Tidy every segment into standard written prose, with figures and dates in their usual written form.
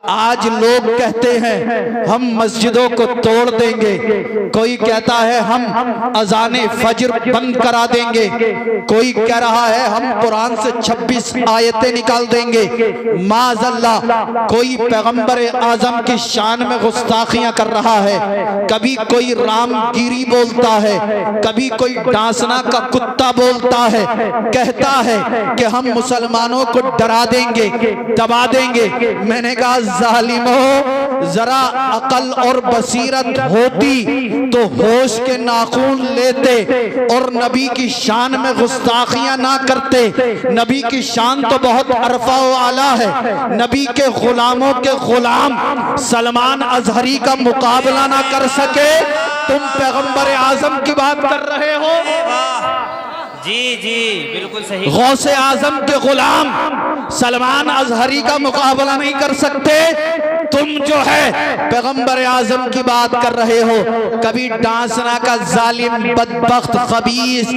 आज लोग कहते हैं हम मस्जिदों को तोड़ देंगे, कोई कहता है हम अजाने फजर बंद करा देंगे, कोई कह रहा है हम कुरान से 26 आयतें निकाल देंगे। माज़अल्लाह, कोई पैगंबर आजम की शान में गुस्ताखियां कर रहा है, कभी कोई रामगिरी बोलता है, कभी कोई डांसना का कुत्ता बोलता है, कहता है कि हम मुसलमानों को डरा देंगे, दबा देंगे। मैंने कहा जालिमो, जरा अकल और बसीरत होती तो होश के नाखून लेते और नबी की शान में गुस्ताखियां ना करते। नबी की शान तो बहुत अरफा व आला है। नबी के गुलामों के गुलाम सलमान अजहरी का मुकाबला ना कर सके, तुम पैगंबर आजम की बात कर रहे हो। जी जी बिल्कुल सही। गौसे आजम के गुलाम सलमान अजहरी का मुकाबला नहीं कर सकते, तुम जो है पैगंबर आजम की बात कर रहे हो। कभी डांसना का जालिम बदबख्त खबीस,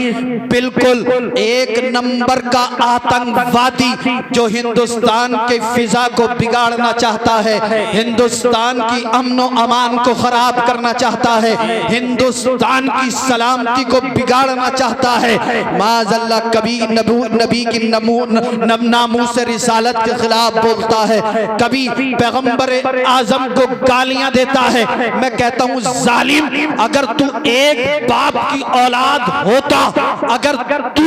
बिल्कुल एक नंबर का आतंकवादी जो हिंदुस्तान के फिजा को बिगाड़ना चाहता है, हिंदुस्तान की अमन व अमान को खराब करना चाहता है, हिंदुस्तान की सलामती को बिगाड़ना चाहता है। माज़अल्लाह कभी नबी की नामूस से रिसालत के खिलाफ बोलता है, कभी पैगंबर आजम को गालियां देता है। मैं कहता हूं जालिम, अगर तू एक बाप की औलाद होता, अगर तू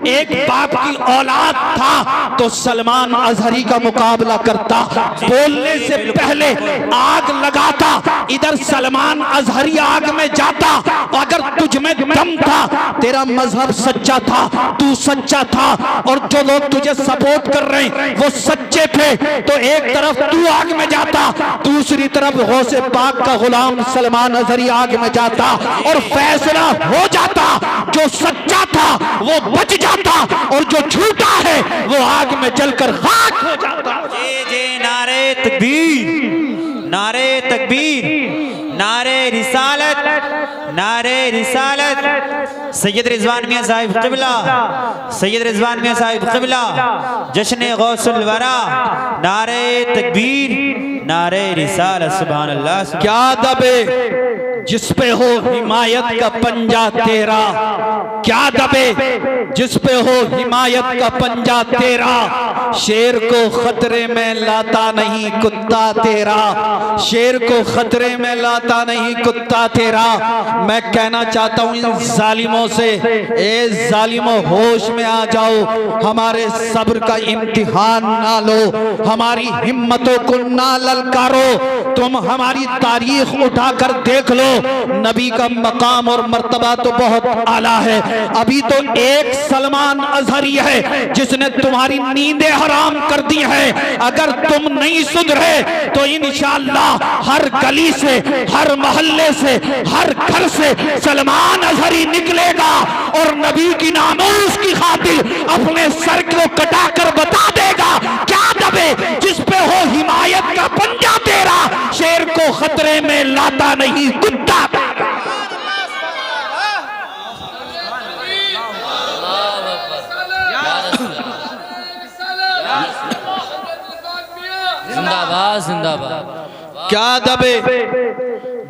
एक बाप की औलाद था तो सलमान अजहरी का मुकाबला करता, बोलने से पहले आग लगाता, इधर सलमान अजहरी आग में जाता। अगर तुझ में दम था, तेरा मजहब सच्चा था, तू सच्चा था और जो लोग तुझे सपोर्ट कर रहे हैं वो सच्चे थे, तो एक तरफ तू आग में जाता, दूसरी तरफ गौसे पाक का गुलाम सलमान अजहरी आग में जाता और फैसला हो जाता। जो सच्चा था वो बच जाता और जो झूठा है वो आग में जलकर खाक हो जाता। जी जी, नारे तकबीर, नारे तकबीर, नारे रिसालत, नारे रिसालत। सैयद रिजवान मियां साहिब क़िबला, सैयद रिजवान मियां साहिब क़िबला, जश्न गौसुल वरा, नारे तकबीर, नारे रिसालत। सुभान अल्लाह। क्या दबे जिस पे हो हिमायत का पंजा तेरा, क्या दबे जिस पे हो हिमायत का पंजा तेरा। शेर को खतरे में लाता नहीं कुत्ता तेरा, शेर को खतरे में लाता नहीं कुत्ता तेरा। मैं कहना चाहता हूं इन जालिमों से, ए जालिमों होश में आ जाओ, हमारे सब्र का इम्तिहान ना लो, हमारी हिम्मतों को ना ललकारो। तुम हमारी तारीख उठाकर देख लो, नबी का मकाम और मर्तबा तो बहुत आला है। अभी तो एक सलमान अजहरी है जिसने तुम्हारी नींदें हराम कर दी है। अगर तुम नहीं सुधरे तो इंशाअल्लाह हर गली से, हर मोहल्ले से, हर घर से सलमान अजहरी निकलेगा और नबी की नामूस की खातिर अपने सर को कटाकर बता देगा, क्या दबे जिस पे हो हिमायत का पंजा तेरा, शेर को खतरे में लाता नहीं कुत्ता। जिंदाबाद जिंदाबाद। क्या दबे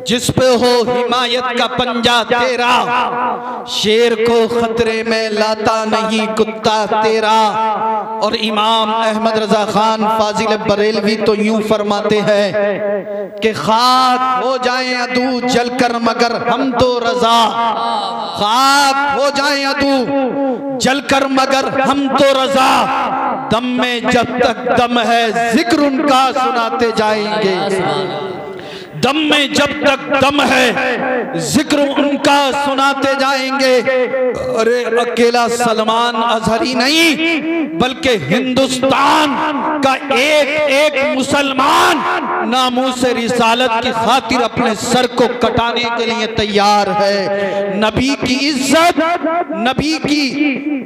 जिस पे हो हिमायत का पंजा तेरा, शेर को खतरे में लाता नहीं कुत्ता तेरा। और इमाम अहमद रजा खान फाजिल बरेलवी तो यूं फरमाते हैं कि खाक हो जाए अदू जलकर मगर हम तो रजा, खाक हो जाए अदू जलकर मगर हम तो रजा, दम में जब तक दम है जिक्र उनका सुनाते जाएंगे, दम में जब तक दम है जिक्र उनका सुनाते जाएंगे। अरे अकेला सलमान अजहरी नहीं बल्कि हिंदुस्तान का एक एक मुसलमान नामूस रिसालत की खातिर अपने सर को कटाने के लिए तैयार है। नबी की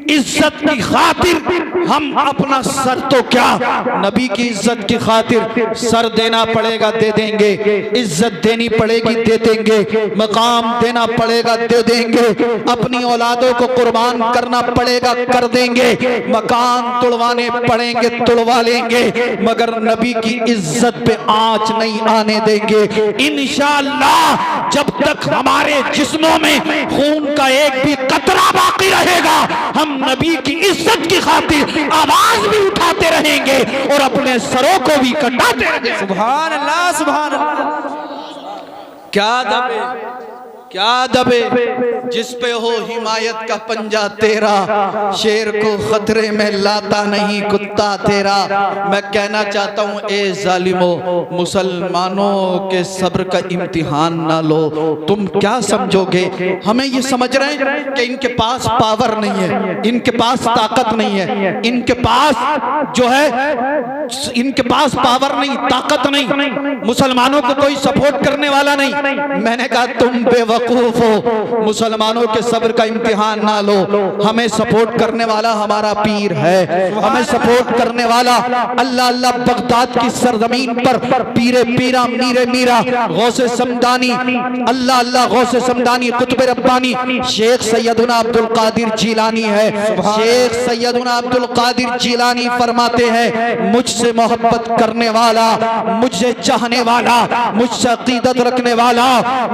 इज्जत की खातिर हम अपना सर तो क्या, नबी की इज्जत की खातिर सर देना पड़ेगा दे देंगे, इज्जत देनी पड़ेगी दे देंगे, मकाम देना पड़ेगा दे देंगे, अपनी औलादों को कुर्बान करना पड़ेगा कर देंगे, मकान तुड़वाने पड़ेंगे तुड़वा लेंगे, मगर नबी की इज्जत पे आंच नहीं आने देंगे। इंशाअल्लाह जब तक हमारे जिस्मों में खून का एक भी कतरा बाकी रहेगा, हम नबी की इज्जत की खातिर आवाज भी उठाते रहेंगे और अपने सरों को भी कटाते रहेंगे। सुभान अल्लाह, सुभान अल्लाह। क्या दबे जिस पे हो हिमायत का पंजा तेरा, शेर को खतरे में लाता नहीं कुत्ता तेरा। मैं कहना चाहता हूँ ए जालिमो, मुसलमानों के सब्र का इम्तिहान ना लो। तुम क्या समझोगे, हमें ये समझ रहे हैं कि इनके पास पावर नहीं है, इनके पास ताकत नहीं है, इनके पास जो है इनके पास पावर नहीं, ताकत नहीं, मुसलमानों को कोई सपोर्ट करने वाला नहीं। मैंने कहा तुम बेवकूफ हो, मुसलमानों के सब्र का इम्तिहान ना लो। हमें सपोर्ट करने वाला हमारा पीर है, हमें सपोर्ट करने वाला अल्लाह अल्लाह बगदाद की सरजमीन पर पीरे पीरा मीरे मीरा गौसे समदानी, अल्लाह अल्लाह गौसे समदानी कुतुब रब्बानी शेख सैयदुना अब्दुल कादिर जीलानी है। शेख सैयदुना अब्दुल कादिर जीलानी फरमाते हैं, मुझसे मोहब्बत करने वाला, मुझसे चाहने वाला, मुझसे अकीदत रखने वाला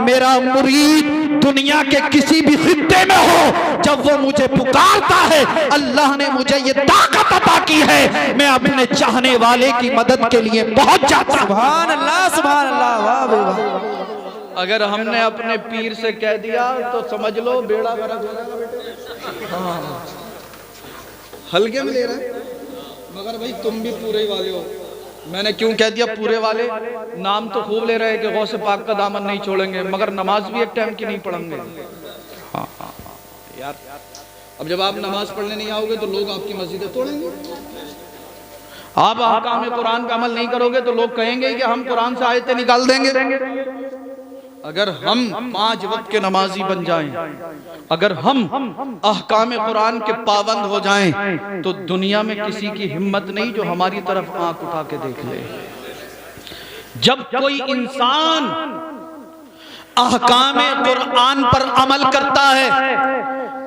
मेरा मुरीद दुनिया के किसी भी खित्ते में हो, जब वो मुझे पुकारता है अल्लाह ने मुझे ये ताकत अता की है, मैं अपने चाहने वाले की मदद के लिए पहुंच जाता हूं। सुभान अल्लाह, सुभान अल्लाह, वाह बे वाह। अगर हमने अपने पीर से कह दिया तो समझ लो बेड़ा गर्क हो जाएगा बेटे। हाँ, हल्के में ले रहे हैं, मगर भाई तुम भी पूरे वाले हो। मैंने क्यों कह दिया पूरे वाले, नाम तो खूब ले रहे हैं कि गौसे पाक का दामन नहीं छोड़ेंगे, मगर नमाज भी एक टाइम की नहीं पढ़ेंगे। हाँ यार, अब जब आप नमाज पढ़ने नहीं आओगे तो लोग आपकी मस्जिदें तोड़ेंगे। आप अहकाम कुरान का अमल नहीं करोगे तो लोग कहेंगे कि हम कुरान से आयतें निकाल देंगे। अगर हम 5 वक्त के नमाजी बन जाएं, अगर हम अहकाम कुरान के पाबंद हो जाएं, तो दुनिया में किसी की हिम्मत नहीं जो हमारी तरफ आंख उठा के देख ले। जब कोई इंसान अहकाम कुरान पर अमल करता है,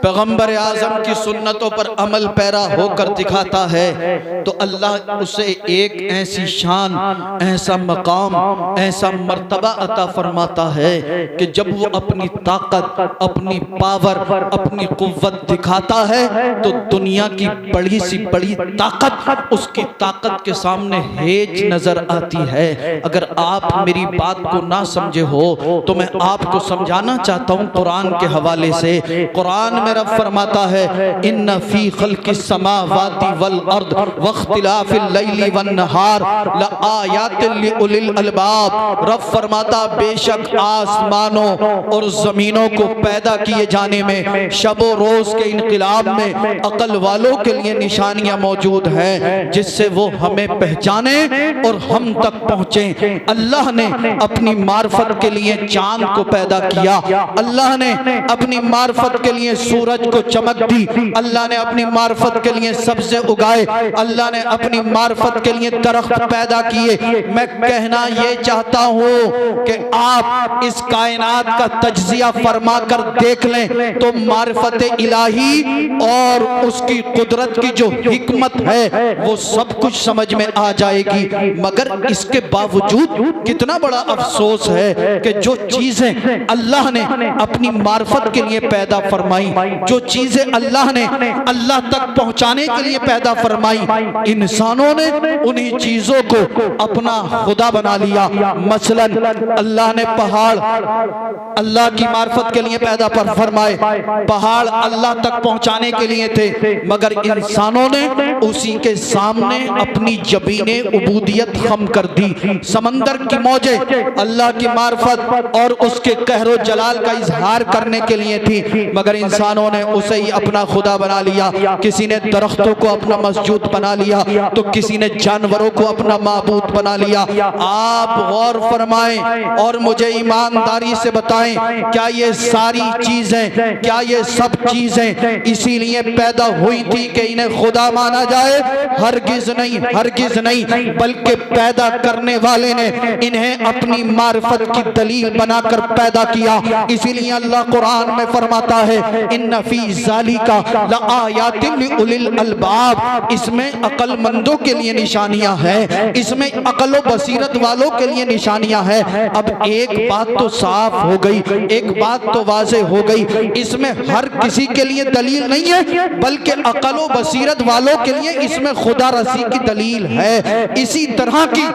पैगंबर आजम की सुन्नतों पर अमल पैरा होकर दिखाता है, तो अल्लाह उसे एक ऐसी शान, ऐसा मकाम, ऐसा मर्तबा अता फरमाता है कि जब वो अपनी ताकत, अपनी पावर, अपनी कुव्वत दिखाता है तो दुनिया की बड़ी सी बड़ी ताकत उसकी ताकत के सामने हेज नजर आती है। अगर आप मेरी बात को ना समझे हो तो मैं आपको समझाना चाहता हूँ कुरान के हवाले से। कुरान में रब फरमाता है, इन्ना फी खल्क़िस समावाति वल अर्द वख्तिलाफिल लैली वन नहार लआयातिल लिउलिल अलबाब। रब फरमाता बेशक आसमानों और जमीनों को पैदा किए जाने में, शबो रोज के इनकलाब में अकल वालों के लिए निशानियां मौजूद हैं जिससे वो हमें पहचाने और हम तक पहुंचे। अल्लाह ने अपनी मार्फत के लिए चांद को पैदा किया, अल्लाह ने अपनी मार्फत के लिए सूरज को चमक दी, अल्लाह ने अपनी मार्फत के लिए सब्ज़े उगाए, अल्लाह ने अपनी मार्फत के लिए दरख्त पैदा किए। मैं कहना ये चाहता हूँ कि आप इस कायनात का तज्जिया फरमा कर देख लें तो मार्फत इलाही और उसकी कुदरत की जो हिकमत है वो सब कुछ समझ में आ जाएगी। मगर इसके बावजूद कितना बड़ा अफसोस है कि जो चीजें अल्लाह ने अपनी मार्फत के लिए पैदा फरमाई, जो चीजें अल्लाह ने अल्लाह तक पहुंचाने के लिए पैदा फरमाई, इंसानों ने उन्हीं चीजों को अपना खुदा बना लिया। मसलन अल्लाह ने पहाड़ अल्लाह की मार्फत के लिए पैदा फरमाए, पहाड़ अल्लाह तक पहुंचाने के लिए थे, मगर इंसानों ने उसी के सामने अपनी जबीने उबूदियत खम कर दी। समंदर की मौजें अल्लाह की मार्फत और उसके कहरो जलाल का इजहार करने के लिए थी, मगर इंसान इंसानों ने उसे ही अपना खुदा बना लिया, किसी ने दरख्तों को अपना मस्जिद बना लिया, तो किसी ने जानवरों को अपना माबूद बना लिया। आप गौर फरमाएं और मुझे ईमानदारी से बताएं, क्या ये सारी चीजें, क्या ये सब चीजें इसीलिए पैदा हुई थी कि इन्हें खुदा माना जाए? हरगिज नहीं, हरगिज नहीं, बल्कि पैदा करने वाले ने इन्हें अपनी मारिफत की दलील बनाकर पैदा किया। इसीलिए अल्लाह कुरान में फरमाता है, इन्ना फी ज़ालिका लआयातिन लिउलिल अलबाब, इसमें अक्लमंदों के लिए निशानियां हैं, इसमें अक्ल व बसीरत वालों के लिए निशानियां हैं। अब एक बात तो साफ हो गई, एक बात तो वाज़े हो गई, इसमें हर किसी के लिए दलील नहीं है, बल्कि अक्ल व बसीरत वालों के लिए इसमें खुदा रसी की दलील है। इसी तरह की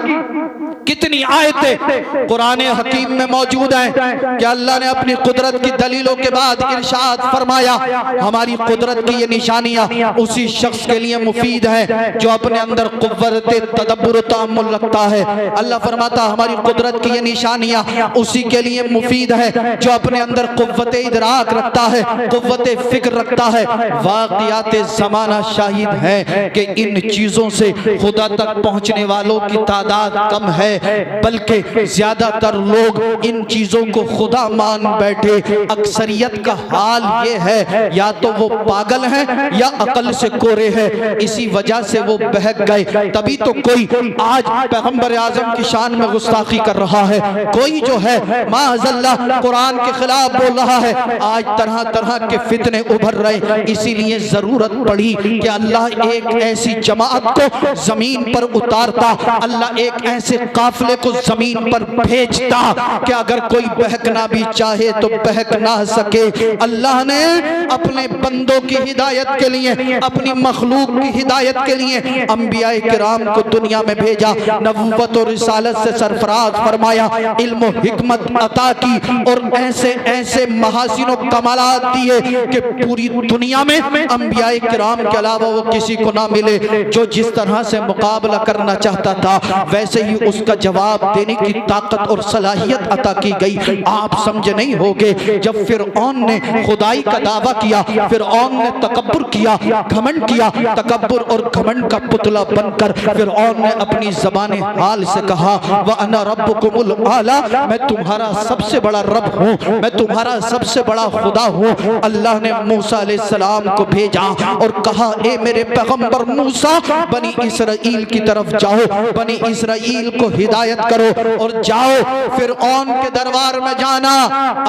कितनी आयतें कुरान हकीम में मौजूद हैं कि अल्लाह ने अपनी कुदरत की दलीलों के बाद इरशाद फरमाया, हमारी कुदरत की ये निशानियां उसी शख्स के लिए मुफीद है जो अपने अंदर कुव्वत तदब्बुर तअम्मुल रखता है। अल्लाह फरमाता, हमारी कुदरत की ये निशानियां उसी के लिए मुफीद है जो अपने अंदर कुव्वत इदराक रखता है, कुव्वत फिक्र रखता है। वाक़ियात ज़माना शाहिद है कि इन चीज़ों से खुदा तक पहुँचने वालों की तादाद कम है, बल्कि ज्यादातर लोग इन चीजों को खुदा मान बैठे। अक्सरियत का हाल ये है, या तो वो पागल हैं या अकल से कोरे हैं, इसी वजह से वो बहक गए। तभी तो कोई आज पैगंबर आजम की शान में गुस्ताखी कर रहा है, कोई जो है माअज़ल्लाह कुरान के खिलाफ बोल रहा है। आज तरह तरह के फितने उभर रहे, इसीलिए जरूरत पड़ी कि अल्लाह एक ऐसी जमात को जमीन पर उतारता, अल्लाह एक ऐसे काफिले को जमीन पर भेजता कि अगर कोई बहकना भी चाहे तो बहक ना सके। अल्लाह ने अपने बंदों की हिदायत के लिए, अपनी मखलूक की हिदायत के लिए अंबिया किराम को दुनिया में भेजा, नबूवत और रिसालत से सरफराज फरमाया, इल्म और हिकमत अता की और ऐसे ऐसे महासिन और कमालात दिए कि पूरी दुनिया में अंबिया किराम के अलावा वो किसी को ना मिले। जो जिस तरह से मुकाबला करना चाहता था वैसे ही उसका जवाब देने की ताकत और सलाहियत अता की गई। आप समझ नहीं होगे, जब फिरऔन ने खुदाई का दावा किया, फिरऔन ने तकब्बुर किया, घमंड किया, तकब्बुर और घमंड का पुतला बनकर फिरऔन ने अपनी ज़बान हाल से कहा, व अना रब्बुकुमुल आला, मैं तुम्हारा सबसे बड़ा रब हूँ, मैं तुम्हारा सबसे बड़ा खुदा हूँ। अल्लाह ने मूसा अलैहिस्सलाम को भेजा और कहा, ए मेरे पैगंबर मूसा, बनी इसराइल की तरफ जाओ, बनी इसराइल को हिदायत करो और जाओ फिरऔन के दरबार में जाना।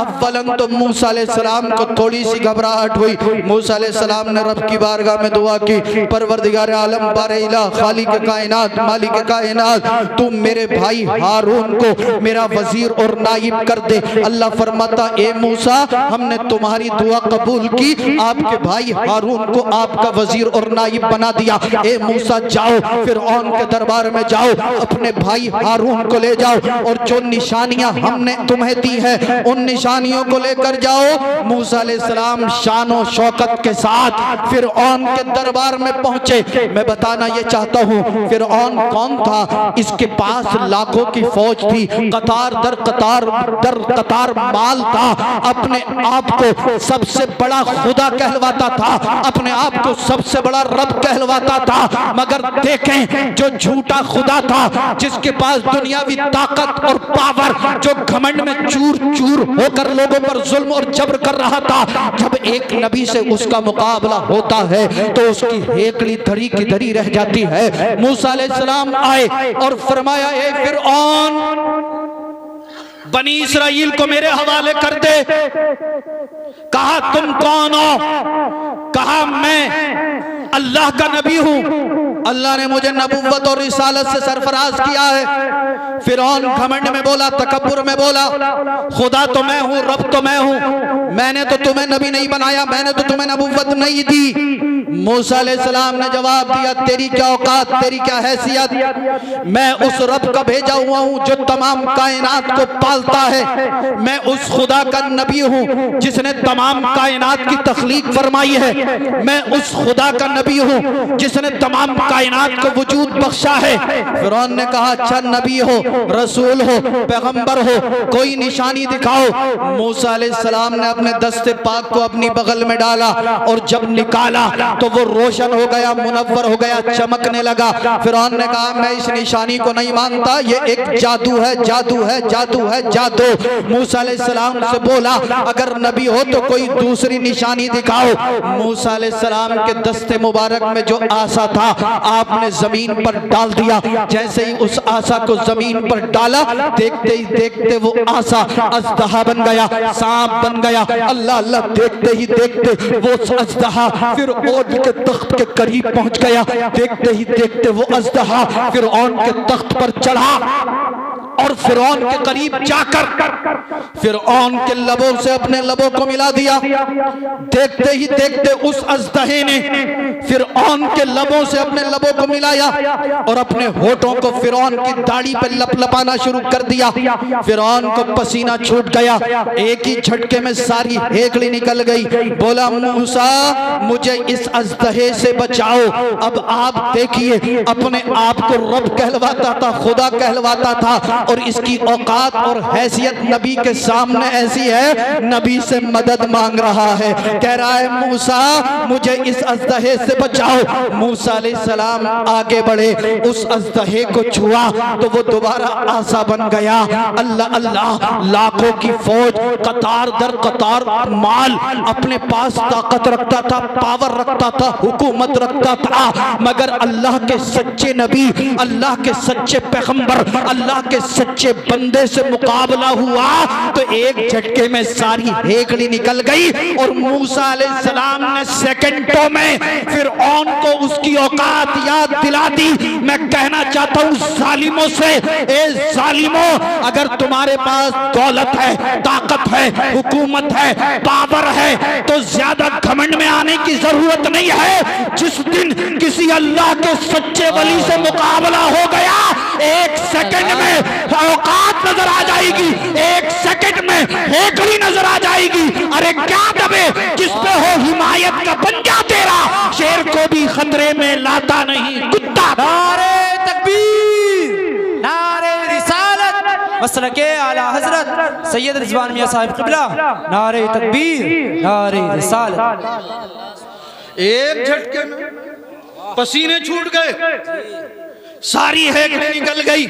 अव्वलन तो मूसा अलैहिस्सलाम को थोड़ी सी घबराहट हुई। मूसा अलैहिस्सलाम ने रब की बारगाह में दुआ की, परवरदिगार आलम बारे इला, खालिक कायनात, मालिक कायनात, तुम मेरे भाई हारून को मेरा वजीर और नाइब कर दे। अल्लाह फरमाता, ए मूसा, हमने तुम्हारी दुआ कबूल की, आपके भाई हारून को आपका वजीर और नाइब बना दिया। ए मूसा, जाओ फिरऔन के दरबार में जाओ, अपने भाई हारून को ले जाओ और जो निशानियां हमने तुम्हें दी है उन निशानियों को लेकर जाओ। मूसा अलैहिस्सलाम शानो शौकत के साथ फिरऔन के दरबार में पहुंचे। मैं बताना ये चाहता हूँ, फिरऔन कौन था? इसके पास लाखों की फौज थी, कतार दर कतार माल था, अपने आप को सबसे बड़ा खुदा कहलवाता था, अपने आप को सबसे बड़ा रब कहलवाता था। मगर देखें, जो झूठा खुदा था, जिसके पास दुनियावी ताकत और पावर, जो घमंड में चूर चूर होकर लोगों पर जुल्म और जबर कर रहा था, जब एक नबी से उसका मुकाबला होता है तो उसकी हेकड़ी धरी की धरी रह जाती है। मूसा अलैहिस्सलाम आए और फरमाया, ए फिरऔन, बनी इसराइल को मेरे हवाले कर दे। कहा, तुम कौन हो? कहा, मैं अल्लाह का नबी हूं, अल्लाह ने मुझे नबूवत और रिसालत से सरफराज किया है। फिरौन घमंड में बोला, तकब्बुर में बोला, खुदा तो मैं हूं, रब तो मैं हूं, मैंने तो तुम्हें नबी नहीं बनाया, मैंने तो तुम्हें नबूवत नहीं दी। मूसा अलैहिस्सलाम ने जवाब दिया, तेरी क्या औकात, तेरी क्या हैसियत, मैं उस रब का भेजा हुआ हूँ जो तमाम कायनात को पालता है। मैं उस खुदा का नबी हूँ जिसने तमाम कायनात की तख्लीक फरमाई है। मैं उस खुदा का नबी हूँ जिसने तमाम कायनात को वजूद बख्शा है। फिरौन ने कहा, अच्छा नबी हो, रसूल हो, पैगंबर हो, कोई निशानी दिखाओ। मूसा अलैहिस्सलाम ने अपने दस्ते पाक को अपनी बगल में डाला और जब निकाला तो वो रोशन हो गया, मुनव्वर हो गया, चमकने लगा। फिरौन ने कहा, मैं इस निशानी को नहीं मानता, ये एक जादू है, जादू है, जादू है, जादू। मूसा अलैहिस्सलाम से बोला, अगर नबी हो तो कोई दूसरी निशानी दिखाओ। मूसा अलैहिस्सलाम के दस्ते मुबारक में जो आसा था आपने जमीन पर डाल दिया। जैसे ही उस आसा को जमीन पर डाला, देखते ही देखते वो आसा अजदहा बन गया, सांप बन गया। अल्लाह अल्लाह, देखते ही देखते वो अजदहा फिरऔन के तख्त के करीब पहुंच गया। देखते ही देखते वो अजदहा फिरऔन के तख्त पर चढ़ा और फिरौन के करीब जाकर फिरौन के लबों से अपने लबों को मिला दिया। देखते ही देखते उस अजदहे ने फिरौन के लबों से अपने लबों को मिलाया और अपने होठों को फिरौन की दाढ़ी पर लपलपाना शुरू कर दिया। फिरौन को पसीना छूट गया, एक ही झटके में सारी हेकड़ी निकल गई। बोला, मूसा मुझे इस अजदहे से बचाओ। अब आप देखिए, अपने आप को रब कहलवाता था, खुदा कहलवाता था और इसकी औकात और हैसियत नबी के सामने ऐसी है, नबी से मदद मांग रहा है। कह रहा है, मूसा मुझे इस अजदहे से बचाओ। मूसा अलैहिस्सलाम आगे बढ़े, उस अजदहे को छुआ तो वो दोबारा आसा बन गया। अल्लाह अल्लाह, लाखों की फौज कतार दर कतार माल अपने पास ताकत रखता था, पावर रखता था, हुकूमत रखता था, मगर अल्लाह के सच्चे नबी, अल्लाह के सच्चे पैगंबर, अल्लाह के सच्चे बंदे से मुकाबला हुआ तो एक झटके में सारी हेकड़ी निकल गई और मूसा अलैहिस्सलाम ने सेकंडों में फिरऔन को उसकी औकात याद दिला दी। मैं कहना चाहता हूँ जालिमों से, ए जालिमों, अगर तुम्हारे पास दौलत है, ताकत है, हुकूमत है, पावर है तो ज्यादा घमंड में आने की जरूरत नहीं है। जिस दिन किसी अल्लाह के सच्चे वली से मुकाबला हो गया, एक सेकंड में औकात नजर आ जाएगी, एक सेकंड में हेकड़ी नजर आ जाएगी। अरे क्या दबे जिस पे हो हिमायत का पंजा तेरा, शेर को भी खतरे में लाता नहीं कुत्ता। नारे तकबीर, नारे रिसालत, मसलके आला हजरत सैयद रिजवान मियां साहिब क़िबला। नारे तकबीर, नारे रिसालत। एक झटके में पसीने छूट गए, सारी हेकड़ी निकल गई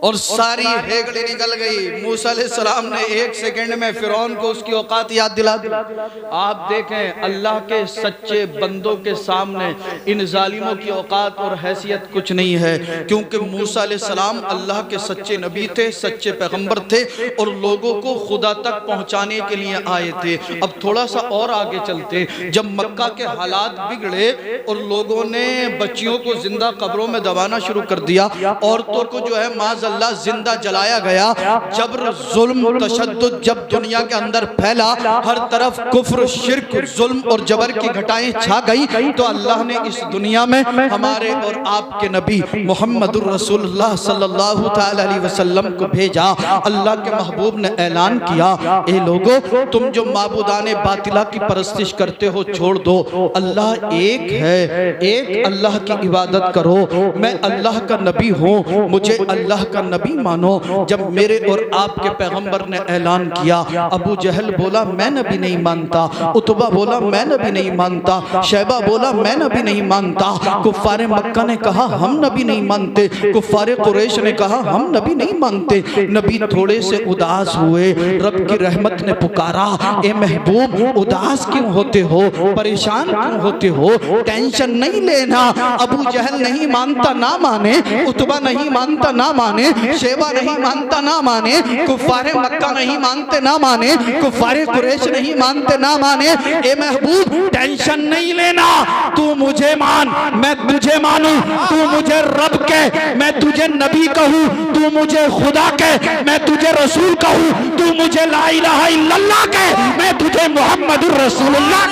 और सारी हेकड़ी निकल गई। मूसा अलैहिस्सलाम ने एक सेकंड में फिरौन को उसकी औकात याद दिला दी। आप देखें, अल्लाह के सच्चे बंदों के सामने इन जालिमों की औकात और हैसियत कुछ नहीं है, क्योंकि मूसा अलैहिस्सलाम अल्लाह के सच्चे नबी थे, सच्चे पैगंबर थे और लोगों को खुदा तक पहुंचाने के लिए आए थे। अब थोड़ा सा और आगे चलते, जब मक्का के हालात बिगड़े और लोगों ने बच्चियों को जिंदा कब्रों में दबाना शुरू कर दिया, औरतों को जो है माज़अल्लाह जिंदा जलाया गया, जब्र जुल्म तशद्दुद जब दुनिया के अंदर फैला, हर तरफ कुफ्र शिर्क जुल्म और जबर की घटाएं छा गई, तो अल्लाह ने इस दुनिया में हमारे और आपके नबी मुहम्मदुर रसूलुल्लाह सल्लल्लाहु तआला अलैहि वसल्लम को भेजा। अल्लाह के महबूब ने ऐलान किया, ए लोगो, तुम जो माबूदाने बातिला की परस्तिश करते हो छोड़ दो, अल्लाह एक है, एक अल्लाह की इबादत करो। मैं अल्लाह का नबी हूँ, मुझे अल्लाह का नबी मानो। जब मेरे और आपके पैगंबर ने ऐलान किया, अबू जहल बोला मैं नबी नहीं मानता, उतबा बोला मैं नबी नहीं मानता, शैबा बोला मैं नबी नहीं मानता, कुफ्फारे मक्का ने कहा हम नबी नहीं मानते, कुफ्फारे कुरैश ने कहा हम नबी नहीं मानते। नबी थोड़े से उदास हुए, रब की रहमत ने पुकारा, ए महबूब उदास क्यों होते हो, परेशान क्यों होते हो, टेंशन नहीं लेना। अबू जहल नहीं मानता ना माने, उतबा नहीं मानता ना माने, शेबा नहीं मानता ना माने, कुफ्फारे मक्का नहीं मानते ना माने, कुफ्फारे कुरैश नहीं मानते ना माने। ए महबूब टेंशन नहीं लेना, तू मुझे मान, मैं तुझे मानूं, तू मुझे रब कह, मैं तुझे नबी कहूँ, तू मुझे खुदा कह, मैं तुझे रसूल कहूँ, तू मुझे ला इलाहा इल्लल्लाह कह, मैं तुझे मोहम्मदुर रसूलुल्लाह।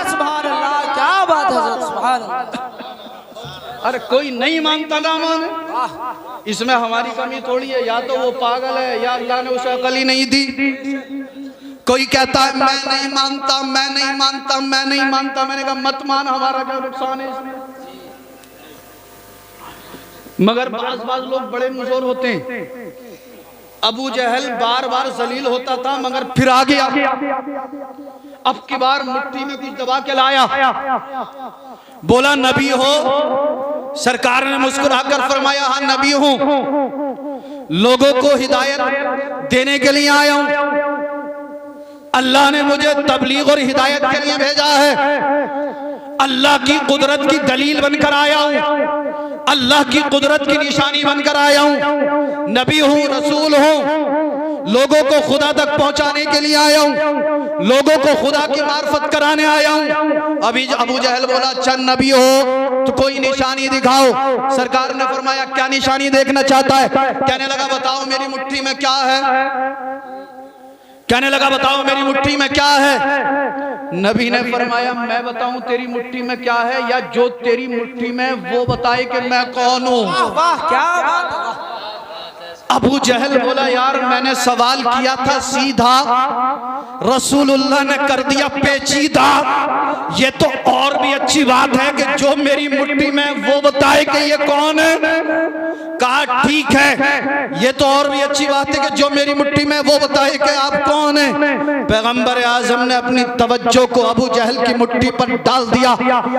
सुभान अल्लाह, क्या बात अरे कोई नहीं मानता ना माने, इसमें हमारी कमी थोड़ी है। या तो वो पागल है या अल्लाह ने उसे अकल ही नहीं दी। कोई कहता है मैं नहीं मानता, मैं नहीं मानता, मैं नहीं मानता। मैंने कहा मत मान, हमारा क्या नुकसान है इसमें। मगर बाज लोग बड़े मुजोर होते हैं। अबू जहल बार बार जलील होता था मगर फिर आ गया। अब की बार मुट्ठी में कुछ दबा के लाया, बोला नबी हो। सरकार ने मुस्कुराकर फरमाया हाँ नबी हूं, लोगों को हिदायत देने के लिए आया हूं। अल्लाह ने मुझे तबलीग और हिदायत के लिए भेजा है। अल्लाह की कुदरत की दलील बनकर आया हूं, अल्लाह की कुदरत की निशानी बनकर आया हूं। नबी हूं, रसूल हूं, लोगों को खुदा तक पहुंचाने के लिए आया हूं, लोगों को खुदा की मार्फत कराने आया हूं। अभी अबू जहल बोला अच्छा नबी हो तो कोई निशानी दिखाओ। सरकार ने फरमाया क्या निशानी देखना चाहता है? कहने लगा बताओ मेरी मुट्ठी में क्या है। कहने लगा बताओ मेरी मुट्ठी में क्या है। नबी ने फरमाया मैं बताऊं तेरी मुट्ठी में क्या है या जो तेरी मुट्ठी में वो बताए कि मैं कौन हूं। वाह क्या बात है। अबू जहल बोला यार मैंने सवाल किया था सीधा, रसूलुल्लाह ने कर दिया पेचीदा। ये तो और भी अच्छी बात है कि जो मेरी मुट्ठी में वो बताए कि ये कौन है। कहा ठीक है, ये तो और भी अच्छी बात है कि जो मेरी मुट्ठी में वो बताए कि आप कौन है। पैगंबर आजम ने अपनी तवज्जो को अबू जहल की मुट्ठी पर डाल दिया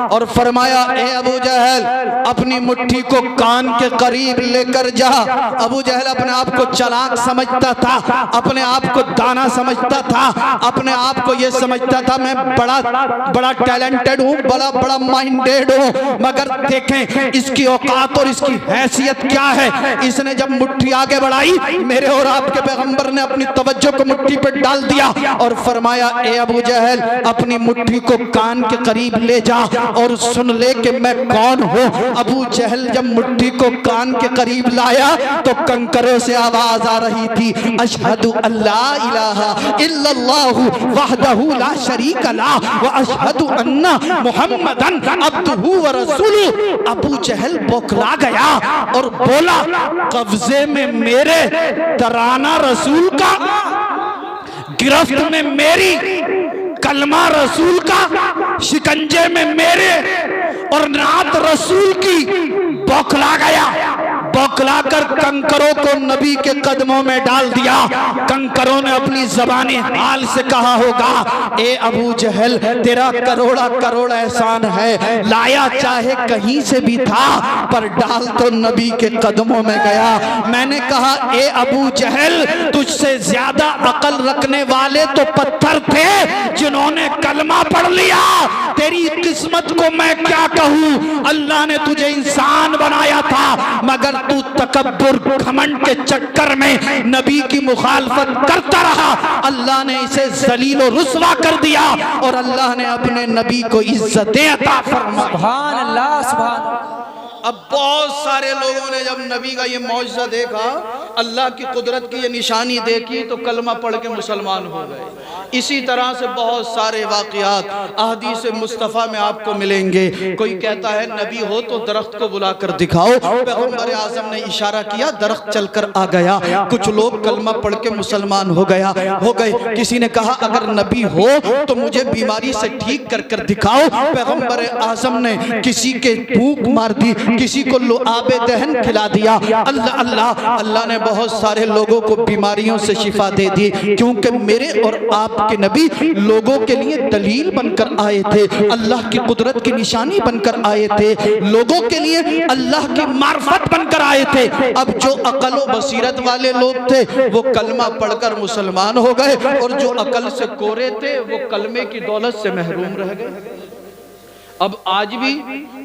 और फरमाया ए अबू जहल अपनी मुट्ठी को कान के करीब लेकर जा। अबू जहल अपने आप को चालाक समझता था, अपने आप को दाना समझता था, अपने आप को ये समझता था मैं बड़ा बड़ा टैलेंटेड हूँ, बड़ा बड़ा माइंडेड हूँ। मगर देखें इसकी औकात और इसकी हैसियत क्या है। इसने जब मुट्ठी आगे बढ़ाई मेरे और आपके पैगंबर ने अपनी तवज्जो को मुट्ठी पर डाल दिया और फरमाया ए अबू जहल अपनी मुट्ठी को कान के करीब ले जा और सुन ले कि मैं कौन हूँ। अबू जहल जब मुट्ठी को कान के करीब लाया तो कंकरों से आवाज आ रही थी अशहदु अल्ला इलाहा इल्लल्लाहु वहदहु ला शरीका ला व अशहदु अन्ना मुहम्मदन अब्दुहु व रसूलुहु। अबू जहल बौखला गया और बोला कब्जे में मेरे, तराना रसूल का, गिरफ्त में मेरी, कलमा रसूल का, शिकंजे में मेरे और नात रसूल की। बौखला गया, बौखला कर कंकरों को नबी के कदमों में डाल दिया। कंकरों ने अपनी ज़बानी हाल से कहा होगा ए अबू जहल तेरा करोड़ा करोड़ एहसान है, लाया चाहे कहीं से भी था पर डाल तो नबी के कदमों में गया। मैंने कहा ए अबू जहल तुझसे ज्यादा अकल रखने वाले तो पत्थर थे जिन्होंने कलमा पढ़ लिया। तेरी किस्मत को मैं क्या कहूँ, अल्लाह ने तुझे इंसान बनाया था मगर तू तकब्बुर घमंड के चक्कर में नबी की मुखालफत करता रहा। अल्लाह ने इसे जलील और रुस्वा कर दिया और अल्लाह ने अपने नबी को इज्जतें अता फरमाई। सुभान अल्लाह सुभान। अब बहुत सारे लोगों ने जब नबी का ये मौजज़ा देखा, अल्लाह की कुदरत की ये निशानी देखी तो कलमा पढ़ के मुसलमान हो गए। इसी तरह से बहुत सारे वाक़ियात अहदीस मुस्तफ़ा में आपको मिलेंगे। कोई कहता है नबी हो तो दरख्त को बुलाकर दिखाओ, पैगंबर आज़म ने इशारा किया दरख्त चलकर आ गया। कुछ लोग कलमा पढ़ के मुसलमान हो गए। किसी ने कहा अगर नबी हो तो मुझे बीमारी से ठीक कर कर दिखाओ। पैगंबर आज़म ने किसी के फूंक मार दी, किसी को लुआबे दहन खिला दिया। अल्लाह अल्लाह अल्लाह ने बहुत सारे लोगों को बीमारियों से शिफा दे दी, क्योंकि मेरे और आपके नबी लोगों के लिए दलील बनकर आए थे, अल्लाह की कुदरत की निशानी बनकर आए थे, लोगों के लिए अल्लाह की मार्फत बनकर आए थे। अब जो अकल व बसीरत वाले लोग थे वो कलमा पढ़कर मुसलमान हो गए और जो अकल से कोरे थे वो कलमे की दौलत से महरूम रह गए। अब आज भी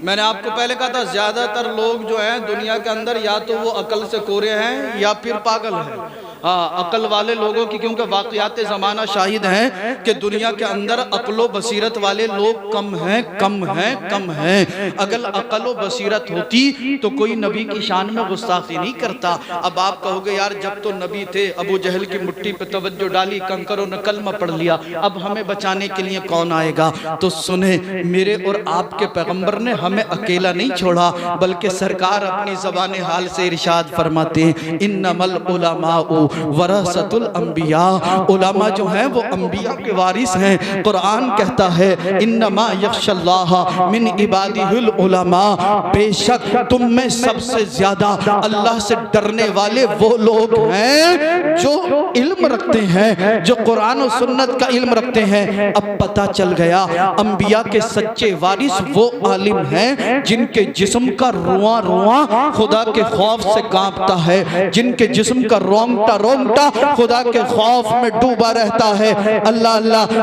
मैंने आपको पहले कहा था ज्यादातर लोग जो हैं दुनिया के अंदर या तो वो अकल से कोरे हैं या फिर पागल हैं। हाँ, अकल वाले लोगों की, क्योंकि वाक़यात ज़माना शाहिद हैं कि दुनिया के अंदर अकलो बसीरत वाले लोग कम हैं, कम हैं, कम हैं। अगर अकल व बसीरत होती तो कोई नबी की शान में गुस्ताखी नहीं करता। अब आप कहोगे यार जब तो नबी थे, अबू जहल की मुट्ठी पे तवज्जो डाली, कंकरों ने कलमा पढ़ लिया, अब हमें बचाने के लिए कौन आएगा? तो सुने, मेरे और आपके पैगंबर ने हमें अकेला नहीं छोड़ा, बल्कि सरकार अपनी ज़बान हाल से इरशाद फरमाते हैं, इन्नमल उलमाउ वरसतुल अंबिया। उलमा जो हैं वो अंबिया के वारिस हैं। कुरान कहता है इन्नमा यख्शल्लाह मिन इबादिहिल उलमा, बेशक तुम में सबसे ज्यादा अल्लाह से डरने वाले वो लोग हैं जो इल्म रखते हैं, जो कुरान और सुन्नत का इल्म रखते हैं। अब पता चल गया अंबिया के सच्चे वारिस वो आलिम हैं जिनके जिस्म का रुआ रुआ खुदा के खौफ से कांपता है, जिनके जिस्म का रोंगटा रोंगटा खुदा के खौफ में डूबा रहता है। अल्लाह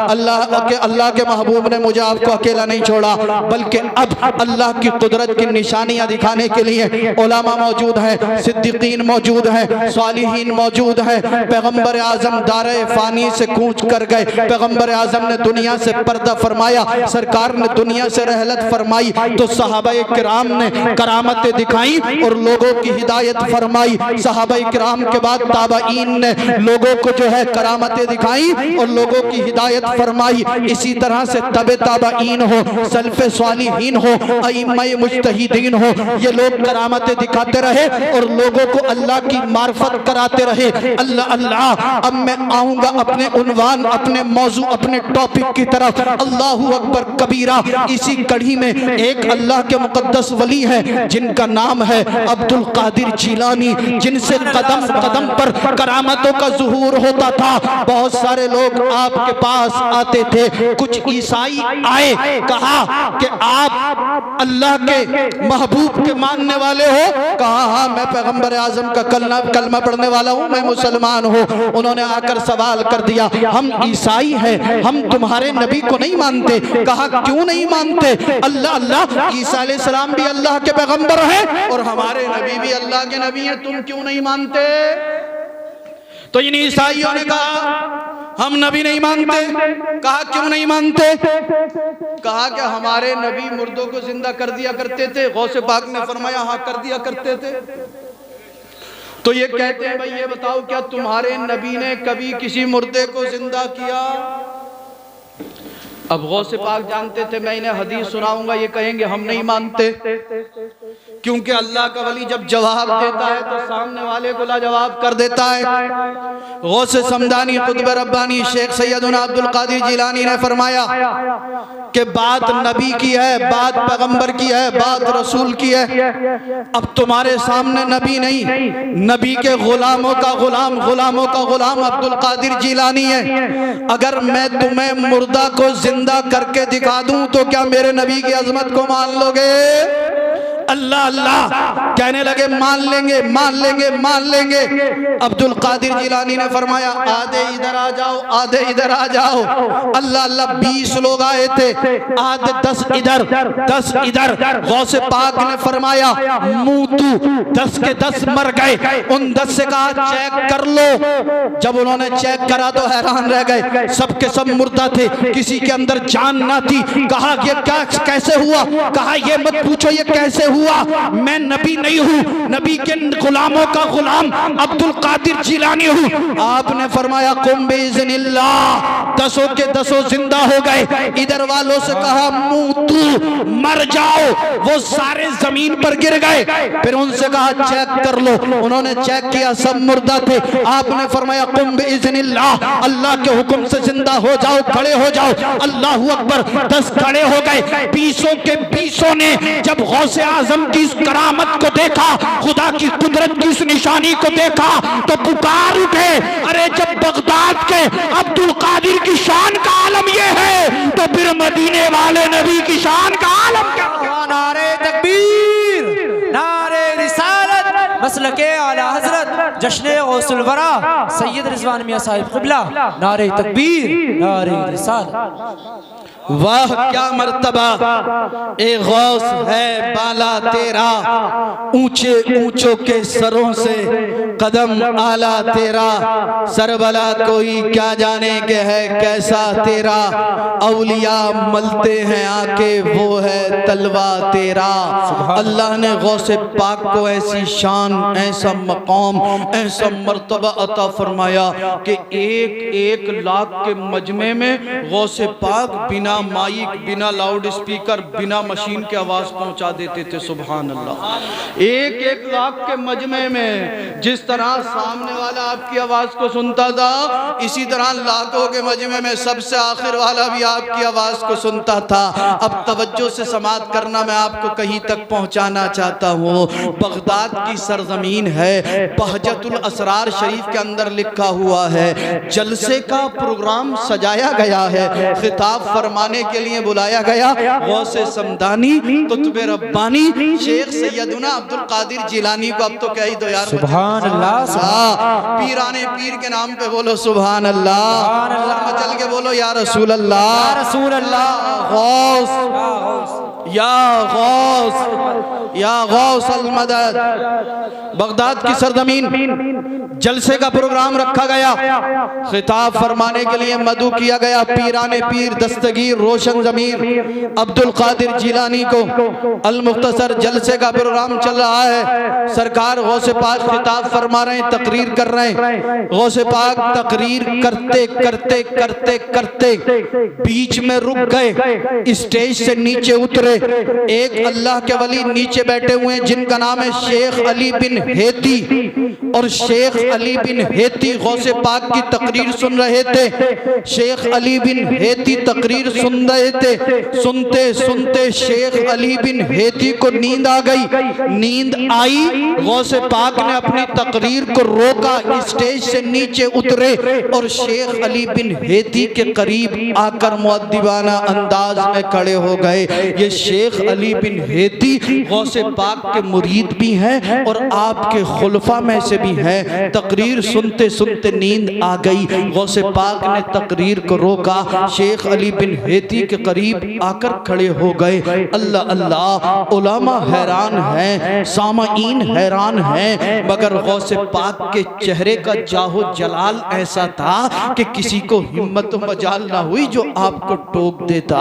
अल्लाह अल्लाह के महबूब ने मुझे आपको अकेला नहीं छोड़ा, बल्कि अब अल्लाह की कुदरत की निशानियां दिखाने के लिए उलमा मौजूद हैं, सिद्दीकीन मौजूद हैं, सालिहीन मौजूद हैं। पैगंबर आजम दारे फानी से कूच कर गए, पैगंबर आजम ने दुनिया से पर्दा फरमाया, सरकार ने दुनिया से रहलत फरमाई, तो सहाबाए किराम ने करामतें दिखाई और लोगों की हिदायत फरमाई। सहाबाए किराम के बाद ताबईन ने लोगों को जो है करामतें दिखाई और लोगों की हिदायत फरमाई। इसी तरह से तबे ताबईन हो, सल्फ़े सालिहीन हो, अइम्माए मुज्तहिदीन हो, ये लोग करामतें दिखाते रहे और लोगों को अल्लाह की मार्फत कराते रहे। अल्लाह अल्लाह, अब मैं आऊंगा अपने उन्वान, अपने मौजू, अपने टॉपिक की तरफ। अल्लाहु अकबर कबीरा। इसी कड़ी में एक अल्लाह के मुकद्दस वली है जिनका नाम है अब्दुल कादिर जिलानी, जिनसे कदम कदम पर करामतों का ज़ुहूर होता था। बहुत सारे लोग आपके पास आते थे, कुछ ईसाई आए, कहा कि आप अल्लाह के महबूब के मानने वाले हो? कहा हाँ, मैं पैगंबर आजम का कलमा पढ़ने वाला हूँ, मैं मुसलमान हूँ। उन्होंने आकर सवाल कर दिया, हम ईसाई हैं, हम तुम्हारे नबी को नहीं मानते। कहा क्यों नहीं मानते? अल्लाह अल्लाह, ईसा अलैहिस्सलाम भी अल्लाह के पैगंबर हैं और हमारे नबी भी अल्लाह के नबी हैं, तुम क्यों नहीं मानते? तो इन ईसाइयों ने कहा हम नबी नहीं मानते। कहा क्यों नहीं मानते? कहा कि हमारे नबी मुर्दों को जिंदा कर दिया करते थे। गौसे पाक ने फरमाया हाँ कर दिया करते थे। तो ये कहते हैं भाई ये बताओ क्या तुम्हारे नबी ने कभी किसी मुर्दे को जिंदा किया? अब गौसे पाक जानते थे मैं इन्हें हदीस सुनाऊंगा, ये कहेंगे हम नहीं मानते, क्योंकि अल्लाह का वली जब जवाब देता है तो सामने वाले को लाजवाब कर देता है। गौसे समदानी कुतुब रब्बानी शेख सैयदना अब्दुल कादिर जिलानी ने फरमाया कि बात नबी की है, बात पैगंबर की है, बात रसूल की है। अब तुम्हारे सामने नबी नहीं, नबी के गुलामों का गुलाम, गुलामों का गुलाम अब्दुल कादिर जिलानी है। अगर मैं तुम्हें मुर्दा को जिंदा करके दिखा दूं तो क्या मेरे नबी की अजमत को मान लोगे? अल्लाह अल्लाह कहने लगे मान लेंगे, मान लेंगे, मान लेंगे। अब्दुल कादिर जिलानी ने फरमाया आधे इधर आ जाओ, आधे इधर आ जाओ। अल्लाह अल्लाह 20 लोग आए थे, आधे 10 इधर, 10 इधर। गौसे पाक ने फरमाया मूतू, 10 के 10 मर गए। उन 10 से कहा चेक कर लो। जब उन्होंने चेक करा तो हैरान रह गए, सब के सब मुर्दा थे, किसी के अंदर जान ना थी। कहा ये क्या कैसे हुआ? कहा ये मत पूछो ये कैसे हुआ, मैं नबी नहीं हूँ, नबी के गुलामों का गुलाम अब्दुल कादिर जिलानी हूँ। आपने फरमाया कुम बिइज़्निल्लाह, 10 के 10 जिंदा हो गए। इधर वालों से कहा मूतू, मर जाओ, वो सारे जमीन पर गिर गए। फिर उनसे कहा चेक कर लो, उन्होंने चेक किया, सब मुर्दा थे। आपने फरमाया कुम बिइज़्निल्लाह, अल्लाह के हुक्म से जिंदा हो जाओ, खड़े हो जाओ। अल्लाहू अकबर, 10 खड़े हो गए। 20 के 20 ने जब गौसे आजम की इस करामत को देखा, खुदा की कुदरत की इस निशानी को देखा तो पुकार उठे, अरे जब बगदाद के अब्दुल कादिर की शान का आलम ये है तो फिर मदीने वाले नबी की शान का आलम क्या? नारे तकबीर, नारे रिसालत, मसलके आला हजरत जश्न गौसुल वरा सैयद रिजवान मियां साहिब क़िबला, नारे तकबीर, नारे रिसालत। वाह क्या मर्तबा ए गौस है बाला तेरा, ऊंचे ऊंचों के सरों से कदम आला तेरा, सरबला कोई क्या जाने के है कैसा तेरा, औलिया मलते हैं आके वो है तलवा तेरा। अल्लाह ने गौसे पाक को ऐसी शान, ऐसा मकाम, ऐसा मर्तबा अता फरमाया कि एक एक लाख के मजमे में गौसे पाक बिना माइक, बिना लाउड स्पीकर, बिना मशीन के आवाज पहुंचा देते थे। सुभान अल्लाह। एक एक लाख के मजमे में जिस तरह सामने वाला आपकी आवाज को सुनता था, इसी तरह लाखों के मजमे में सबसे आखिर वाला भी आपकी आवाज को सुनता था। अब तवज्जो से समात करना, मैं आपको कहीं तक पहुंचाना चाहता हूँ। बगदाद की सरजमीन है, बहजतुल असरार शरीफ के अंदर लिखा हुआ है, जलसे का प्रोग्राम सजाया गया है, खिताब फरमाने के लिए बुलाया गया गौसे समदानी कुतुबे रब्बानी शेख सैयदुना अब्दुल कादिर जिलानी को। अब तो कह ही दो यार, सुभान अल्लाह। पीराने पीर के नाम पे बोलो सुभान अल्लाह, और मचल के बोलो या रसूल अल्लाह, या रसूल अल्लाह। गौस या गौस या गौस अल मदद। बगदाद की सरजमीन जलसे का प्रोग्राम रखा गया, खिताब फरमाने के लिए मदू किया गया पीराने पीर दस्तगीर रोशन ज़मीर अब्दुल कादिर जिलानी को। अल मुख्तसर जलसे का प्रोग्राम चल रहा है, सरकार गौसे पाक खिताब फरमा रहे हैं, तकरीर कर रहे हैं। गौसे पाक तकरीर करते करते करते करते बीच में रुक गए, स्टेज से नीचे उतरे। एक अल्लाह के वली नीचे बैठे हुए हैं जिनका नाम है शेख अली बिन हेती, और शेख अली बिन हेती गौसे पाक की तकरीर सुन रहे थे। शेख अली बिन हेती तकरीर सुन रहे थे, सुनते सुनते शेख अली बिन हेती को नींद आ गई। नींद आई, गौसे पाक ने अपनी तकरीर को रोका, स्टेज से नीचे उतरे और शेख अली बिन हेती के करीब आकर मुअद्दिबाना अंदाज में खड़े हो गए। ये शेख अली बिन हेती गौसे पाक के मुरीद भी हैं और आपके खुलफा में से भी हैं। तकरीर सुनते सुनते नींद आ गई, गौसे पाक ने तकरीर को रोका, शेख अली बिन हेती के करीब आकर खड़े हो गए। अल्लाह अल्लाह, उलमा हैरान हैं, सामाईन हैरान हैं, मगर गौसे पाक के चेहरे का जाहो जलाल ऐसा था कि किसी को हिम्मत मजाल ना हुई जो आपको टोक देता।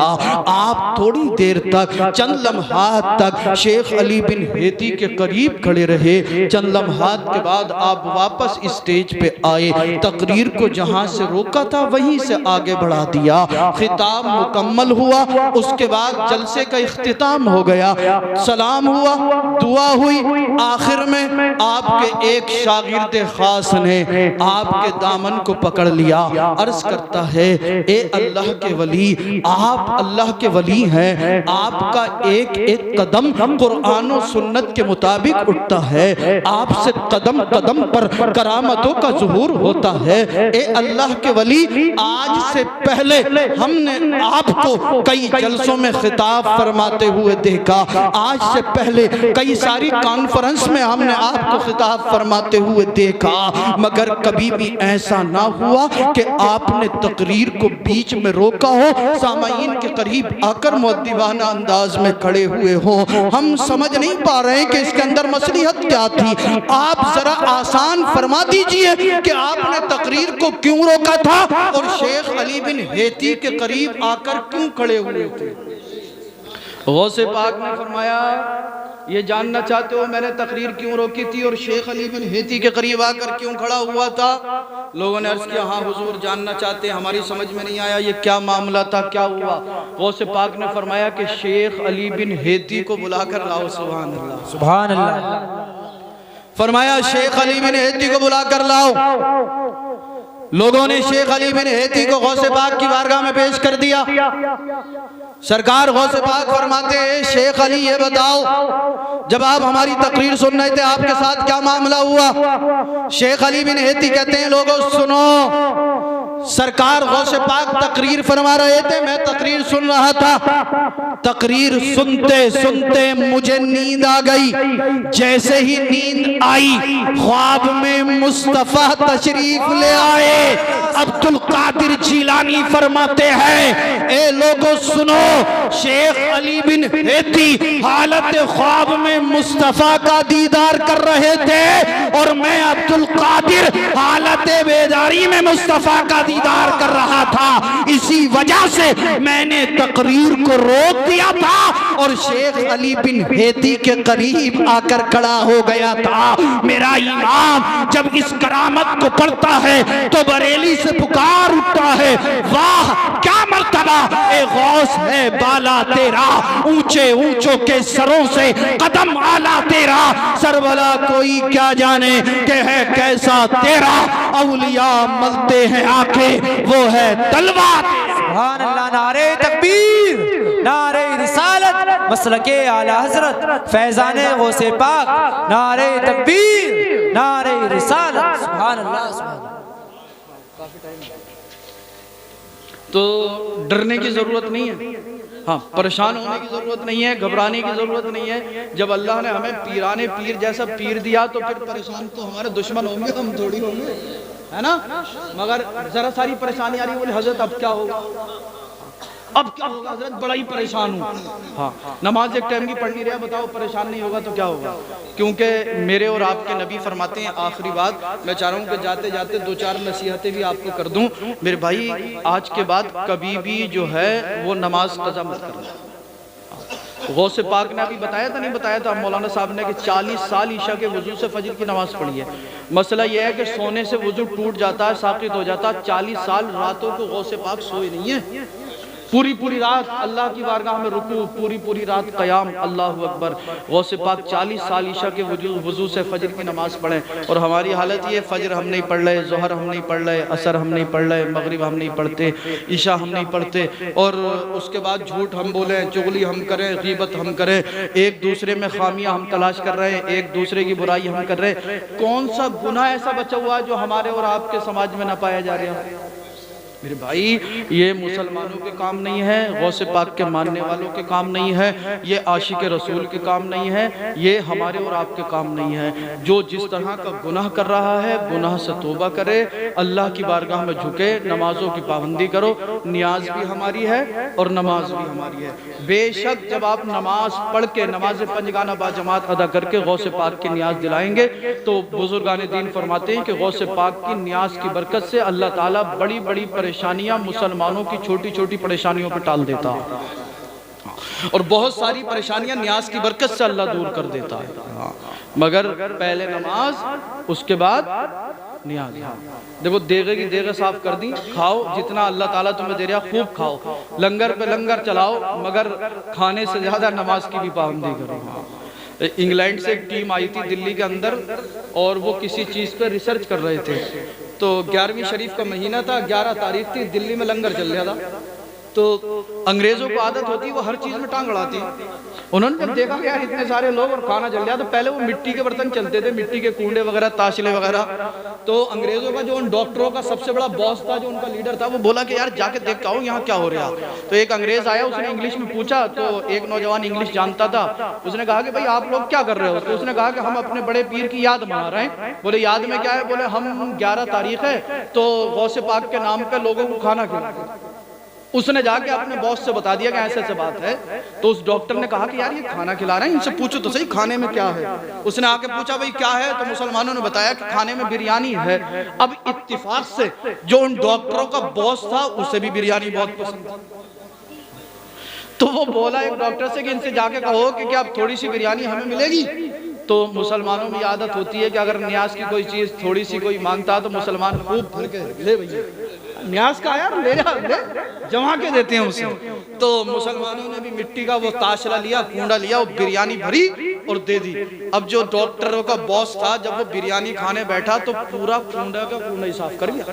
आप थोड़ी देर तक, चंद लम्हात तक शेख अली बिन हेती के करीब खड़े रहे। चंद लम्हात के बाद आप वापस स्टेज पे आए, तकरीर को जहां से रोका था वहीं से आगे बढ़ा दिया। खिताब मुकम्मल हुआ, उसके बाद जलसे का इख्तिताम हो गया, सलाम हुआ, दुआ हुई। आखिर में आपके एक शागिर्द खास ने आपके दामन को पकड़ लिया, अर्ज करता है, ए अल्लाह के वली, आप अल्लाह के वली हैं, आपका एक एक कदम कुरान और सुन्नत के मुताबिक उठता है, आपसे कदम कदम पर करामतों का ज़ुहूर होता है। ए अल्लाह के वली, आज से पहले हमने आपको कई जलसों में खिताब फरमाते हुए देखा, आज से पहले कई सारी कॉन्फ्रेंस में हमने आपको खिताब फरमाते हुए देखा, मगर कभी भी ऐसा ना हुआ कि आपने तकरीर को बीच में रोका हो, सामाईन के करीब आकर मुअद्दिबाना अंदाज में खड़े हुए हो। हम समझ नहीं पा रहे हैं कि इसके अंदर मसलिहत क्या थी। आप जरा आसान फरमा दीजिए कि आपने तकरीर को क्यों रोका था और शेख अली बिन हेती के करीब आकर क्यों खड़े हुए थे। गौसे पाक ने फरमाया, ये जानना चाहते हो मैंने तकरीर क्यों रोकी थी और शेख अली बिन हेती के करीब आकर क्यों खड़ा हुआ था? लोगों ने अर्ज किया, हाँ हुजूर जानना चाहते हैं, हमारी समझ में नहीं आया ये क्या मामला था, क्या हुआ? गौसे पाक ने फरमाया कि शेख अली बिन हेती को बुलाकर लाओ। सुभान अल्लाह, सुभान अल्लाह। फरमाया शेख अली बिन हेती को बुलाकर लाओ। लोगों ने शेख अली बिन हेती को गौसे पाक की बारगाह में पेश कर दिया। सरकार गौसे पाक फरमाते हैं, शेख अली ये बताओ, जब आप हमारी तकरीर सुन रहे थे आपके साथ क्या मामला हुआ? शेख अली बिन हेती कहते हैं, लोगों सुनो, सरकार गौसे पाक तकरीर फरमा रहे थे, मैं तकरीर सुन रहा था। तकरीर सुनते सुनते मुझे नींद आ गई। जैसे ही नींद आई, ख्वाब में मुस्तफा तशरीफ ले आए। अब अब्दुल कादिर जीलानी फरमाते हैं, ए लोगों सुनो, शेख अली बिन हेती हालत ख्वाब में मुस्तफा का दीदार कर रहे थे और मैं अब्दुल कादिर हालत बेदारी में मुस्तफा का दीदार कर रहा था। इसी वजह से मैंने तकरीर को रोक दिया था और शेख अली बिन हेती के करीब आकर खड़ा हो गया था। मेरा इमाम जब इस करामत को पढ़ता है तो बरेली से पुकार उठता है, वाह क्या मर्तबा ए गौस है बाला तेरा, ऊंचे ऊंचों के सरों से कदम आला तेरा, सरवला कोई क्या जाने के है कैसा तेरा, औलिया मलते हैं आंखें वो है तलवार। सुभान अल्लाह, नारे तकबीर, नारे रिसालत, मसलके आला हजरत, फैजाने गौसे पाक, नारे तकबीर, नारे रिसालत, सुभान अल्लाह, सुभान अल्लाह। तो डरने की जरूरत नहीं है, हाँ परेशान होने की जरूरत नहीं है, घबराने की जरूरत नहीं है। जब अल्लाह ने हमें पीराने पीर जैसा पीर दिया तो फिर परेशान तो हमारे दुश्मन होंगे, हम थोड़ी होंगे, है ना। मगर जरा सारी परेशानी आ रही, बोले हजरत अब क्या होगा, अब क्या होगा हजरत, बड़ा ही परेशान हूँ। हाँ नमाज एक टाइम की पढ़ नहीं रहा, बताओ परेशान नहीं होगा तो क्या होगा। क्योंकि मेरे और आपके नबी फरमाते हैं, आखिरी बात मैं चाह रहा हूँ कि जाते जाते दो चार नसीहतें भी आपको कर दूं। मेरे भाई आज के बाद कभी भी जो है वो नमाज कज़ा मत करना। गौसे पाक ने अभी बताया था, नहीं बताया था मौलाना साहब ने कि 40 साल ईशा के वजू से फजर की नमाज पढ़ी है। मसला यह है कि सोने से वजू टूट जाता है, साकित हो जाता है। 40 साल रातों को गौसे पाक सोए नहीं है, पूरी पूरी रात अल्लाह की बारगाह में रुकू, पूरी पूरी रात क़याम, अल्लाह अकबर। गौसे पाक 40 साल ईशा के वजू से फजर की नमाज पढ़ें और हमारी हालत ये, फजर हम नहीं पढ़ रहे, ज़ोहर हम नहीं पढ़ रहे, असर हम नहीं पढ़ रहे, मगरिब हम नहीं पढ़ते, ईशा हम नहीं पढ़ते, और उसके बाद झूठ हम बोलें, चुगली हम करें, ग़ीबत हम करें, एक दूसरे में खामियां हम तलाश कर रहे हैं, एक दूसरे की बुराई हम कर रहे हैं। कौन सा गुनाह ऐसा बचा हुआ है जो हमारे और आपके समाज में ना पाया जा रहा है। मेरे भाई ये मुसलमानों के काम नहीं है, गौसे पाक के मानने वालों के काम नहीं है, ये आशिक रसूल के काम नहीं है, ये हमारे और आपके काम नहीं है। जो जिस तरह का गुनाह कर रहा है गुनाह से तौबा करे, अल्लाह की बारगाह में झुके, नमाजों की पाबंदी करो। नियाज भी हमारी है और नमाज भी हमारी है। बेशक जब आप नमाज पढ़ के, नमाज पंजगाना बाजमात अदा करके गौसे पाक की नियाज दिलाएंगे तो बुजुर्गान दीन फरमाते हैं कि गौसे पाक की नियाज की बरकत से अल्लाह ताला बड़ी बड़ी परेशानियां मुसलमानों की छोटी छोटी परेशानियों पर टाल देता है और बहुत सारी परेशानियां न्याज की बरकत से अल्लाह दूर कर देता है। मगर पहले नमाज, उसके बाद नियाज। देखो देगे की देगे साफ कर दी, खाओ जितना अल्लाह ताला तुम्हें दे रहा खूब खाओ, लंगर पे लंगर चलाओ, मगर खाने से ज्यादा नमाज की भी पाबंदी करो। इंग्लैंड से एक टीम आई थी दिल्ली के अंदर और वो किसी चीज़ पर रिसर्च कर रहे थे। तो 11वीं शरीफ का महीना था, 11 तारीख थी, दिल्ली में लंगर चल रहा था। तो अंग्रेजों को आदत होती वो हर चीज़ में टांग अड़ाती। उन्होंने जब देखा कि यार इतने सारे लोग और खाना चल रहा, तो पहले वो मिट्टी के बर्तन चलते थे, मिट्टी के कूंडे वगैरह, ताशले वगैरह। तो अंग्रेजों का जो उन डॉक्टरों का सबसे बड़ा बॉस था, जो उनका लीडर था, वो बोला कि यार जाके देख आओ यहाँ क्या हो रहा। तो एक अंग्रेज आया, उसने इंग्लिश में पूछा, तो एक नौजवान इंग्लिश जानता था, उसने कहा कि भाई आप लोग क्या कर रहे हो। तो उसने कहा कि हम अपने बड़े पीर की याद मना रहे हैं। बोले याद में क्या है। बोले हम 11 तारीख है तो गौसे पाक के नाम पे लोगों को खाना खिलाते। उसने जाके अपने बॉस से बता दिया कि ऐसे ऐसे बात है। तो उस डॉक्टर ने कहा कि यार ये खाना खिला रहे हैं, इनसे पूछो तो सही खाने में क्या है। उसने आके पूछा भाई क्या है, तो मुसलमानों ने बताया कि खाने में बिरयानी है। अब इत्तिफाक से जो उन डॉक्टरों का बॉस था उसे भी बिरयानी बहुत पसंद था। तो वो बोला एक डॉक्टर से कि इनसे जाके कहो कि क्या थोड़ी सी बिरयानी हमें मिलेगी। तो मुसलमानों में आदत होती है कि अगर न्याज की कोई चीज़ थोड़ी सी कोई मांगता है तो मुसलमान खूब भर के ले भैया न्याज का यार ले जमा के देते हैं उसे। तो मुसलमानों ने भी मिट्टी का वो ताशला लिया, कूंडा लिया, वो बिरयानी भरी और दे दी। अब जो डॉक्टरों का बॉस था जब वो बिरयानी खाने बैठा तो पूरा कूंडा का कूंडा ही साफ कर दिया,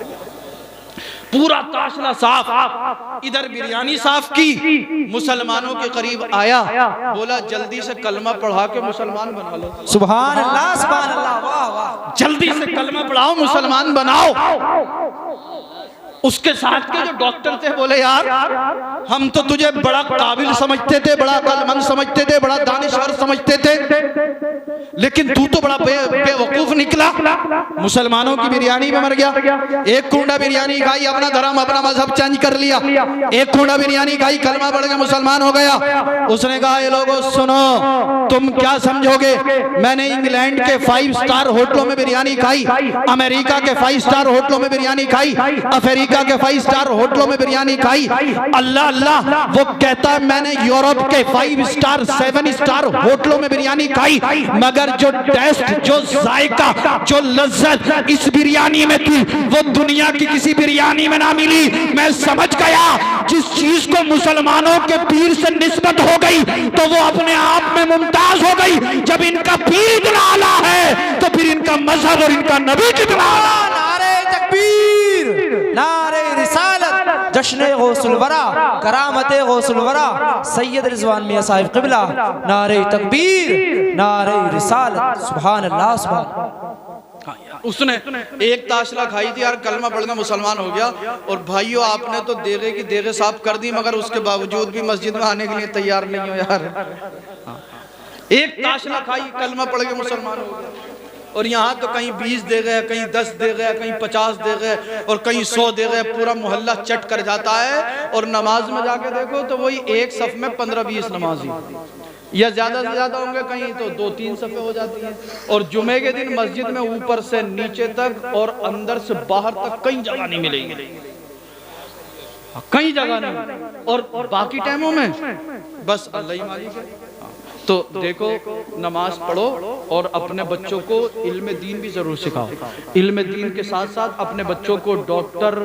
पूरा ताशला साफ, इधर बिरयानी साफ की। मुसलमानों के करीब आया, बोला जल्दी से कलमा पढ़ा के मुसलमान बना लो। सुभान अल्लाह, सुभान अल्लाह, वाह वाह। जल्दी से कलमा पढ़ाओ, मुसलमान बनाओ। उसके साथ के जो डॉक्टर थे बोले यार हम तो तुझे बड़ा काबिल समझते थे, बड़ा अक्लमंद समझते थे, बड़ा दानिशवर समझते थे, लेकिन तू तो बड़ा बेवकूफ निकला, मुसलमानों की बिरयानी में मर गया। एक कुंडा बिरयानी खाई, अपना धर्म अपना मजहब चेंज कर लिया। एक कुंडा बिरयानी खाई, कलमा पढ़ के मुसलमान हो गया। उसने कहा ये लोगों सुनो, तुम क्या समझोगे, मैंने इंग्लैंड के 5 स्टार होटलों में बिरयानी खाई, अमेरिका के 5 स्टार होटलों में बिरयानी खाई, अफ्रीका के 5 स्टार होटलों में बिरयानी खाई। अल्लाह अल्लाह, वो कहता है मैंने यूरोप के 5 स्टार 7 स्टार होटलों में बिरयानी खाई, मगर जो टेस्ट, जो जायका, जो लज्जत इस बिरयानी में थी वो दुनिया की किसी बिरयानी में ना मिली। मैं समझ गया जिस चीज को मुसलमानों के पीर से निस्बत हो गई तो वो अपने आप में मुमताज हो गई। जब इनका पीर इतना आला है तो फिर इनका मजहब और इनका नबी कितना आला है। नारे तकबीर, नारे रिसालत, जश्न गौसुल वरा, करामत गौसुल वरा, सैयद रिजवान मियां साहिब क़िबला, नारे तकबीर, नारे रिसालत, सुभान अल्लाह सुभान। उसने एक ताशला खाई थी यार, कलमा पढ़ना मुसलमान हो गया। और भाइयों आपने तो देगे की देगे साफ कर दी, मगर उसके बावजूद भी मस्जिद में आने के लिए तैयार नहीं हो यार। एक ताशला खाई, कलमा पढ़ के मुसलमान हो गया। और यहाँ तो कहीं 20 दे गए, कहीं 10 दे गए, कहीं 50 दे गए और कहीं 100 दे गए, पूरा मोहल्ला चट कर जाता है। और नमाज में जाके देखो तो वही एक सफ में 15-20 नमाजी, या ज्यादा से ज्यादा होंगे, कहीं तो 2-3 सफ़े हो जाती हैं। और जुमे के दिन मस्जिद में ऊपर से नीचे तक और अंदर से बाहर तक कहीं जगह नहीं मिलेगी, कहीं जगह नहीं। और बाकी टाइमों में बस अल्लाह ही मालिक है। तो देखो, नमाज पढ़ो और अपने बच्चों को इल्म दीन भी जरूर सिखाओ। इल्म दीन के साथ साथ अपने बच्चों को डॉक्टर,